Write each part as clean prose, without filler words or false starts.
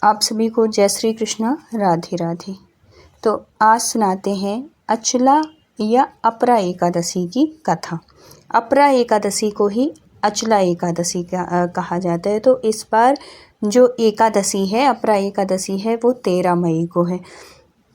आप सभी को जय श्री कृष्णा, राधे राधे। तो आज सुनाते हैं अचला या अपरा एकादशी की कथा। अपरा एकादशी को ही अचला एकादशी कहा जाता है। तो इस बार जो एकादशी है, अपरा एकादशी है, वो 13 मई को है।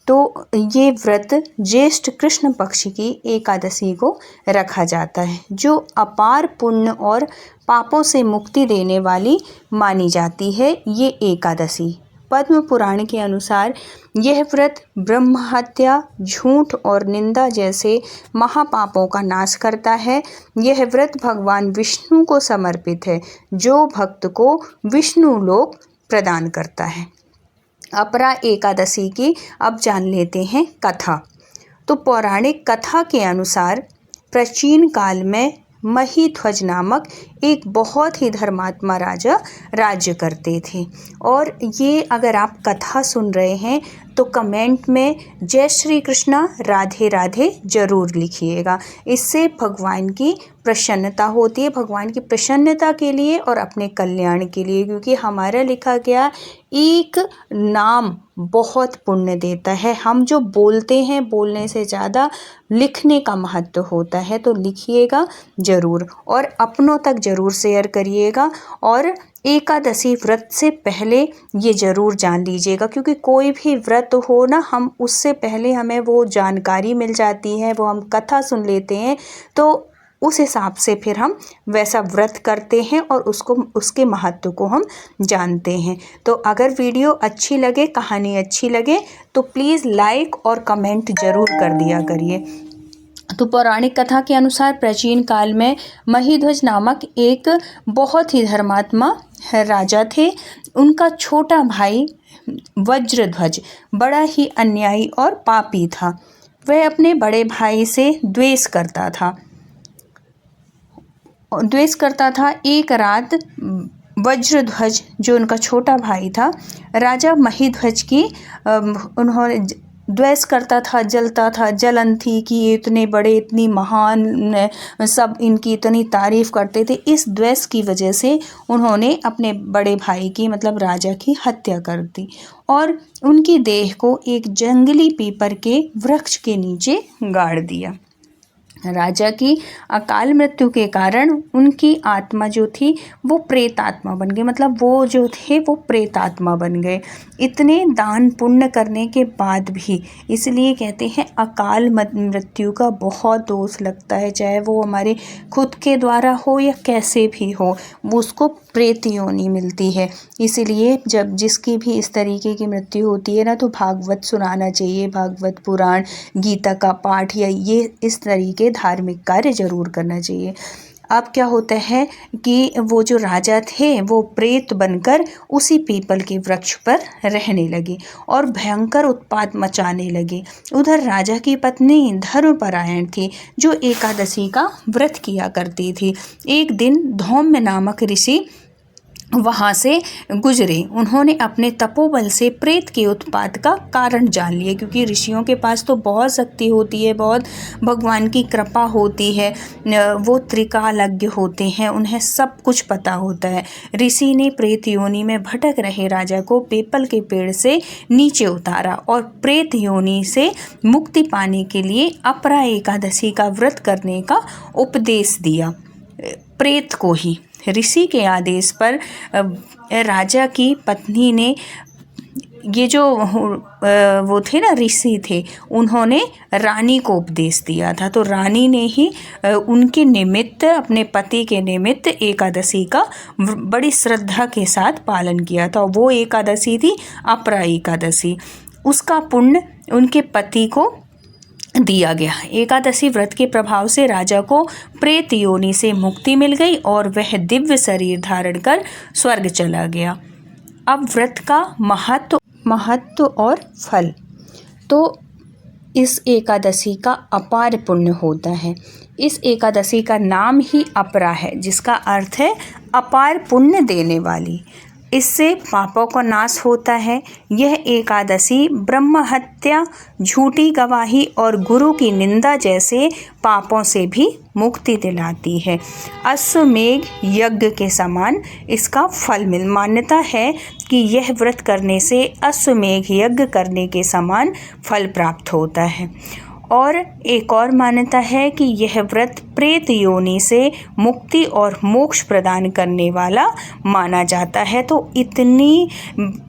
तो ये व्रत ज्येष्ठ कृष्ण पक्ष की एकादशी को रखा जाता है, जो अपार पुण्य और पापों से मुक्ति देने वाली मानी जाती है। ये एकादशी पद्म पुराण के अनुसार यह व्रत ब्रह्म हत्या, झूठ और निंदा जैसे महापापों का नाश करता है। यह व्रत भगवान विष्णु को समर्पित है, जो भक्त को विष्णु लोक प्रदान करता है। अपरा एकादशी की अब जान लेते हैं कथा। तो पौराणिक कथा के अनुसार प्राचीन काल में महीध्वज नामक एक बहुत ही धर्मात्मा राजा राज्य करते थे। और ये अगर आप कथा सुन रहे हैं तो कमेंट में जय श्री कृष्णा, राधे राधे ज़रूर लिखिएगा। इससे भगवान की प्रसन्नता होती है, भगवान की प्रसन्नता के लिए और अपने कल्याण के लिए, क्योंकि हमारा लिखा गया एक नाम बहुत पुण्य देता है। हम जो बोलते हैं, बोलने से ज़्यादा लिखने का महत्व होता है। तो लिखिएगा ज़रूर और अपनों तक ज़रूर शेयर करिएगा। और एकादशी व्रत से पहले ये ज़रूर जान लीजिएगा, क्योंकि कोई भी व्रत हो ना, हम उससे पहले हमें वो जानकारी मिल जाती है, वो हम कथा सुन लेते हैं, तो उस हिसाब से फिर हम वैसा व्रत करते हैं और उसके महत्व को हम जानते हैं। तो अगर वीडियो अच्छी लगे, कहानी अच्छी लगे, तो प्लीज़ लाइक और कमेंट ज़रूर कर दिया करिए। तो पौराणिक कथा के अनुसार प्राचीन काल में महीध्वज नामक एक बहुत ही धर्मात्मा राजा थे। उनका छोटा भाई वज्रध्वज बड़ा ही अन्यायी और पापी था। वह अपने बड़े भाई से द्वेष करता था। एक रात वज्रध्वज, जो उनका छोटा भाई था, राजा महीध्वज की उन्होंने द्वेष करता था, जलता था, जलन थी कि ये इतने बड़े, इतनी महान, सब इनकी इतनी तारीफ करते थे। इस द्वेष की वजह से उन्होंने अपने बड़े भाई की, मतलब राजा की, हत्या कर दी और उनकी देह को एक जंगली पीपल के वृक्ष के नीचे गाड़ दिया। राजा की अकाल मृत्यु के कारण उनकी आत्मा जो थी वो प्रेत आत्मा बन गई, मतलब वो जो थे वो प्रेत आत्मा बन गए, इतने दान पुण्य करने के बाद भी। इसलिए कहते हैं अकाल मृत्यु का बहुत दोष लगता है, चाहे वो हमारे खुद के द्वारा हो या कैसे भी हो, वो उसको प्रेत योनि मिलती है। इसीलिए जब जिसकी भी इस तरीके की मृत्यु होती है ना, तो भागवत सुनाना चाहिए, भागवत पुराण, गीता का पाठ या ये इस तरीके धार्मिक कार्य जरूर करना चाहिए। अब क्या होता है कि वो जो राजा थे वो प्रेत बनकर उसी पीपल के वृक्ष पर रहने लगे और भयंकर उत्पात मचाने लगे। उधर राजा की पत्नी धर्मपरायण थी, जो एकादशी का व्रत किया करती थी। एक दिन धौम्य नामक ऋषि वहाँ से गुजरे। उन्होंने अपने तपोबल से प्रेत के उत्पात का कारण जान लिया, क्योंकि ऋषियों के पास तो बहुत शक्ति होती है, बहुत भगवान की कृपा होती है, वो त्रिकालज्ञ होते हैं, उन्हें सब कुछ पता होता है। ऋषि ने प्रेत योनि में भटक रहे राजा को पीपल के पेड़ से नीचे उतारा और प्रेत योनि से मुक्ति पाने के लिए अपरा एकादशी का व्रत करने का उपदेश दिया। प्रेत को ही ऋषि के आदेश पर राजा की पत्नी ने, ये जो वो थे ना ऋषि थे, उन्होंने रानी को उपदेश दिया था। तो रानी ने ही उनके निमित्त, अपने पति के निमित्त एकादशी का बड़ी श्रद्धा के साथ पालन किया था। वो एकादशी थी अपरा एकादशी। उसका पुण्य उनके पति को दिया गया। एकादशी व्रत के प्रभाव से राजा को प्रेत योनि से मुक्ति मिल गई और वह दिव्य शरीर धारण कर स्वर्ग चला गया। अब व्रत का महत्व और फल। तो इस एकादशी का अपार पुण्य होता है। इस एकादशी का नाम ही अपरा है, जिसका अर्थ है अपार पुण्य देने वाली। इससे पापों का नाश होता है। यह एकादशी ब्रह्म हत्या, झूठी गवाही और गुरु की निंदा जैसे पापों से भी मुक्ति दिलाती है। अश्वमेध यज्ञ के समान इसका फल मान्यता है कि यह व्रत करने से अश्वमेध यज्ञ करने के समान फल प्राप्त होता है। और एक और मान्यता है कि यह व्रत प्रेत योनि से मुक्ति और मोक्ष प्रदान करने वाला माना जाता है। तो इतनी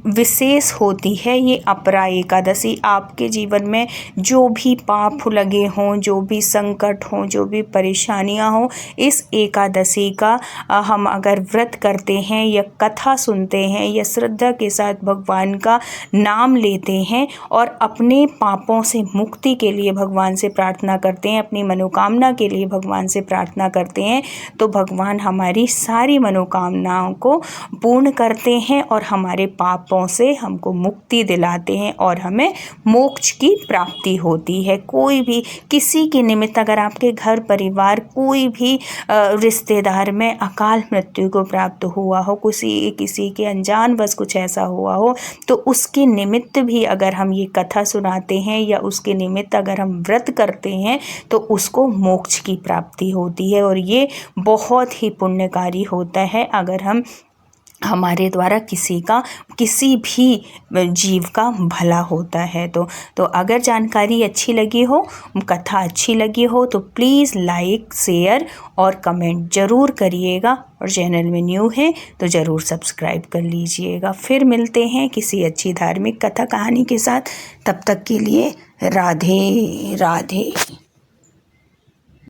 विशेष होती है ये अपरा एकादशी। आपके जीवन में जो भी पाप लगे हों, जो भी संकट हों, जो भी परेशानियां हों, इस एकादशी का हम अगर व्रत करते हैं या कथा सुनते हैं या श्रद्धा के साथ भगवान का नाम लेते हैं और अपने पापों से मुक्ति के लिए भगवान से प्रार्थना करते हैं, अपनी मनोकामना के लिए भगवान से प्रार्थना करते हैं, तो भगवान हमारी सारी मनोकामनाओं को पूर्ण करते हैं और हमारे पापों से हमको मुक्ति दिलाते हैं और हमें मोक्ष की प्राप्ति होती है। कोई भी किसी के निमित्त अगर आपके घर परिवार कोई भी रिश्तेदार में अकाल मृत्यु को प्राप्त हुआ हो, किसी के अनजानवश कुछ ऐसा हुआ हो, तो उसके निमित्त भी अगर हम ये कथा सुनाते हैं या उसके निमित्त अगर हम व्रत करते हैं तो उसको मोक्ष की प्राप्ति होती है। और ये बहुत ही पुण्यकारी होता है अगर हमारे द्वारा किसी भी जीव का भला होता है। तो अगर जानकारी अच्छी लगी हो, कथा अच्छी लगी हो, तो प्लीज़ लाइक, शेयर और कमेंट ज़रूर करिएगा। और चैनल में न्यू है तो ज़रूर सब्सक्राइब कर लीजिएगा। फिर मिलते हैं किसी अच्छी धार्मिक कथा कहानी के साथ। तब तक के लिए राधे राधे।